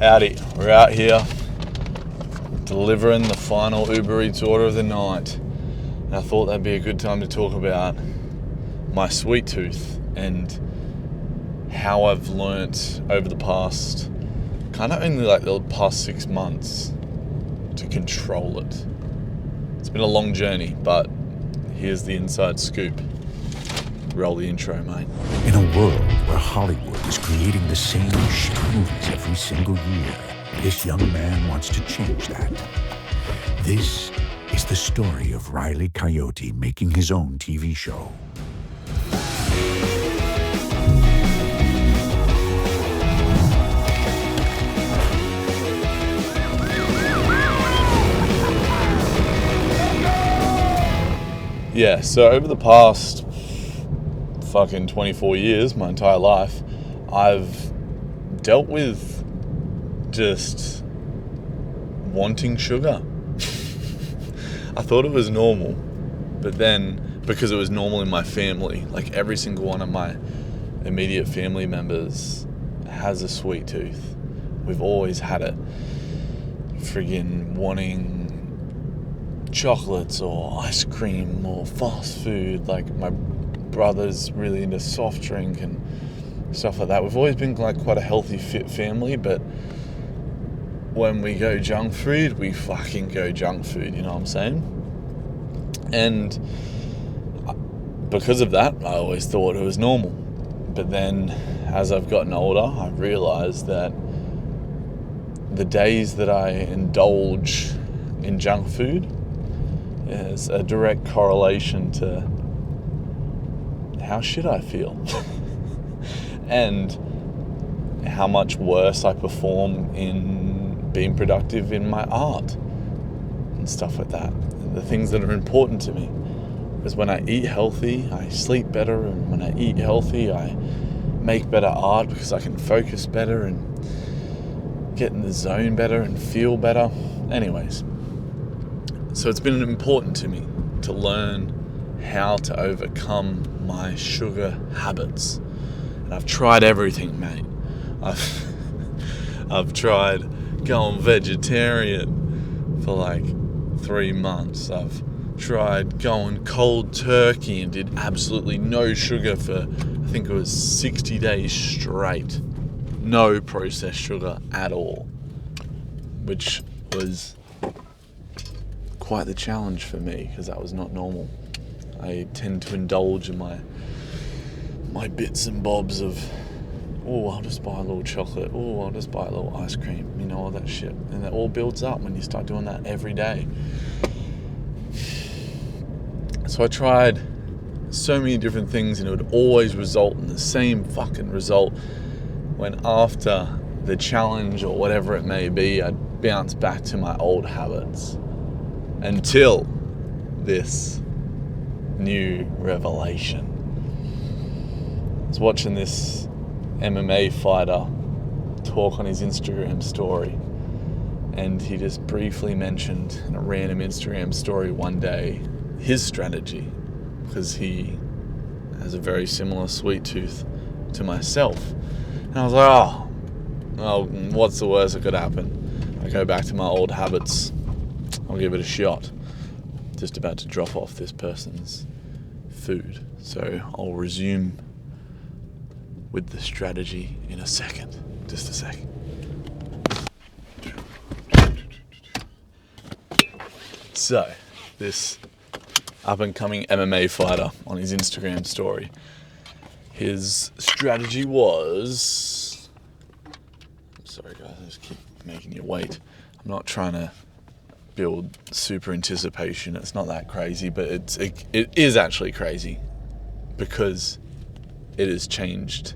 Howdy, we're out here delivering the final Uber Eats order of the night. And I thought that'd be a good time to talk about my sweet tooth and how I've learnt over the past, kind of only like the past 6 months, to control it. It's been a long journey, but here's the inside scoop. Roll the intro, mate. In a world where Hollywood is creating the same shit movies every single year, this young man wants to change that. This is the story of Riley Coyote making his own TV show. Yeah, so over the past fucking 24 years, my entire life, I've dealt with just wanting sugar. I thought it was normal, but then because it was normal in my family, like every single one of my immediate family members has a sweet tooth. We've always had it. Friggin' wanting chocolates or ice cream or fast food. Like my brother's really into soft drink and stuff like that. We've always been like quite a healthy, fit family, but when we go junk food, we fucking go junk food, you know what I'm saying? And because of that, I always thought it was normal. But then as I've gotten older, I realized that the days that I indulge in junk food is a direct correlation to how shit I feel and how much worse I perform in being productive in my art and stuff like that. The things that are important to me. Because when I eat healthy, I sleep better, and when I eat healthy, I make better art because I can focus better and get in the zone better and feel better. Anyways, so it's been important to me to learn how to overcome my sugar habits. And I've tried everything, mate. I've tried going vegetarian for like 3 months. I've tried going cold turkey and did absolutely no sugar for, I think it was 60 days straight. No processed sugar at all, which was quite the challenge for me because that was not normal. I tend to indulge in my bits and bobs of, oh, I'll just buy a little chocolate, oh, I'll just buy a little ice cream, you know, all that shit. And that all builds up when you start doing that every day. So I tried so many different things and it would always result in the same fucking result when after the challenge or whatever it may be, I'd bounce back to my old habits until this new revelation. I was watching this MMA fighter talk on his Instagram story, and he just briefly mentioned in a random Instagram story one day his strategy, because he has a very similar sweet tooth to myself. And I was like, oh, what's the worst that could happen? I go back to my old habits. I'll give it a shot. Just about to drop off this person's food. So I'll resume with the strategy in a second. Just a second. So, this up-and-coming MMA fighter on his Instagram story, his strategy was... I'm sorry guys, I just keep making you wait. I'm not trying to build super anticipation. It's not that crazy, but it is actually crazy because it has changed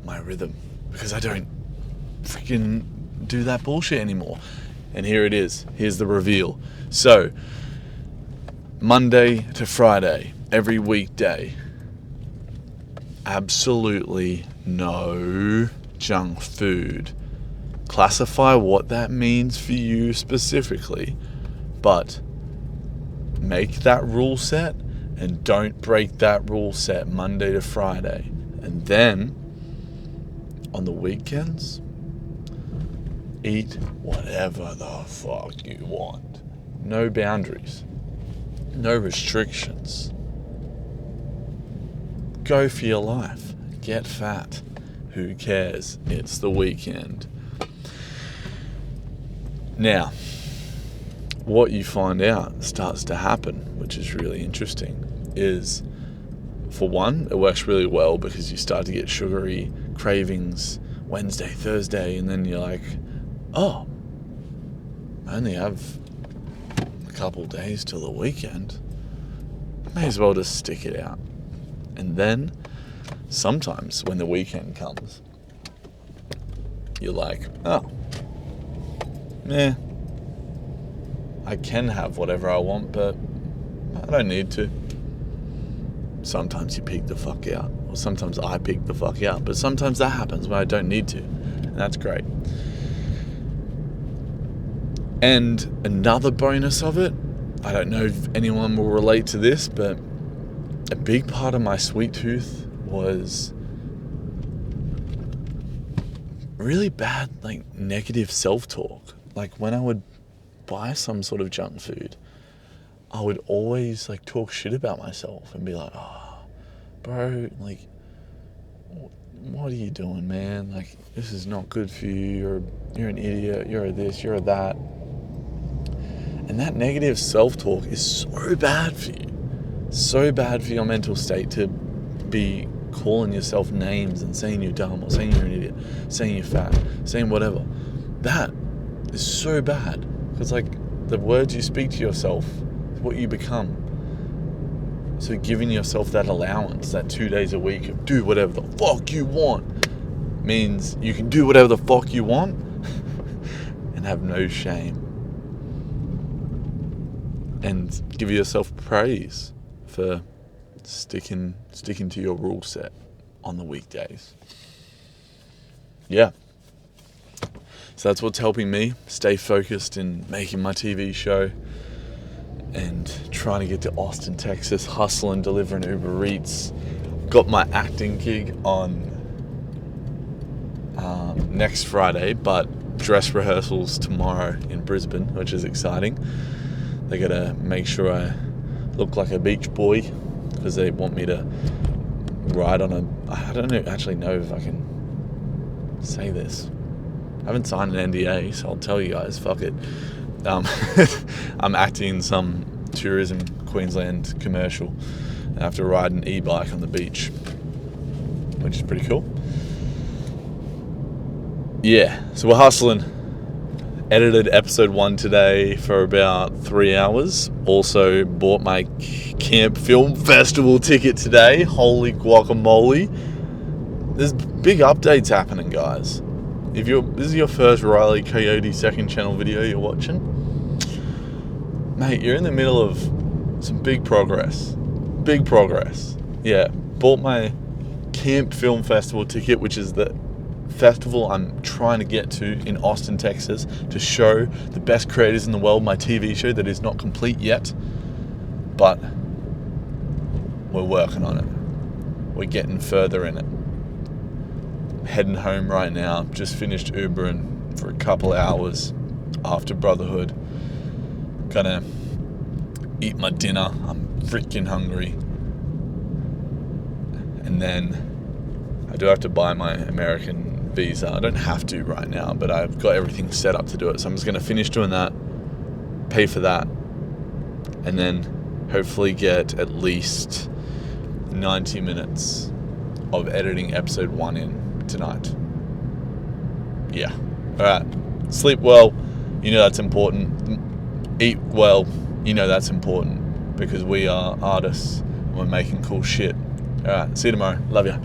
my rhythm, because I don't freaking do that bullshit anymore. And here it is. Here's the reveal. So, Monday to Friday, every weekday, absolutely no junk food. Classify what that means for you specifically, but make that rule set and don't break that rule set Monday to Friday. And then on the weekends, Eat whatever the fuck you want. No boundaries. No restrictions. Go for your life. Get fat. Who cares? It's the weekend. Now, what you find out starts to happen, which is really interesting, is, for one, it works really well because you start to get sugary cravings Wednesday, Thursday, and then you're like, oh, I only have a couple days till the weekend. May as well just stick it out. And then, sometimes when the weekend comes, you're like, oh, I can have whatever I want, but I don't need to. Sometimes you peek the fuck out, or sometimes I peek the fuck out, but sometimes that happens when I don't need to, and that's great. And another bonus of it, I don't know if anyone will relate to this, but a big part of my sweet tooth was really bad, negative self-talk. When I would buy some sort of junk food, I would always talk shit about myself and be like, oh, bro, what are you doing, man? This is not good for you. You're an idiot. You're a this, you're a that. And that negative self-talk is so bad for you. So bad for your mental state to be calling yourself names and saying you're dumb or saying you're an idiot, saying you're fat, saying whatever. That is so bad. Because the words you speak to yourself is what you become. So giving yourself that allowance, that 2 days a week of do whatever the fuck you want, means you can do whatever the fuck you want and have no shame. And give yourself praise for sticking to your rule set on the weekdays. Yeah. So that's what's helping me stay focused in making my TV show and trying to get to Austin, Texas, hustling, delivering Uber Eats. Got my acting gig on next Friday, but dress rehearsals tomorrow in Brisbane, which is exciting. They gotta make sure I look like a beach boy because they want me to ride on I don't actually know if I can say this. I haven't signed an NDA, so I'll tell you guys, fuck it. I'm acting in some Tourism Queensland commercial. I have to ride an e-bike on the beach, which is pretty cool. Yeah, so we're hustling. Edited episode 1 today for about 3 hours. Also bought my Camp Film Festival ticket today. Holy guacamole. There's big updates happening, guys. If this is your first Riley Coyote second channel video you're watching, mate, you're in the middle of some big progress. Big progress. Yeah, bought my Camp Film Festival ticket, which is the festival I'm trying to get to in Austin, Texas, to show the best creators in the world my TV show that is not complete yet, but we're working on it. We're getting further in it. Heading home right now. Just finished Ubering for a couple hours after Brotherhood. Gonna eat my dinner. I'm freaking hungry. And then I do have to buy my American visa. I don't have to right now, but I've got everything set up to do it. So I'm just gonna finish doing that, pay for that, and then hopefully get at least 90 minutes of editing episode 1 in tonight. Yeah. Alright. Sleep well. You know that's important. Eat well. You know that's important. Because we are artists and we're making cool shit. Alright. See you tomorrow. Love ya.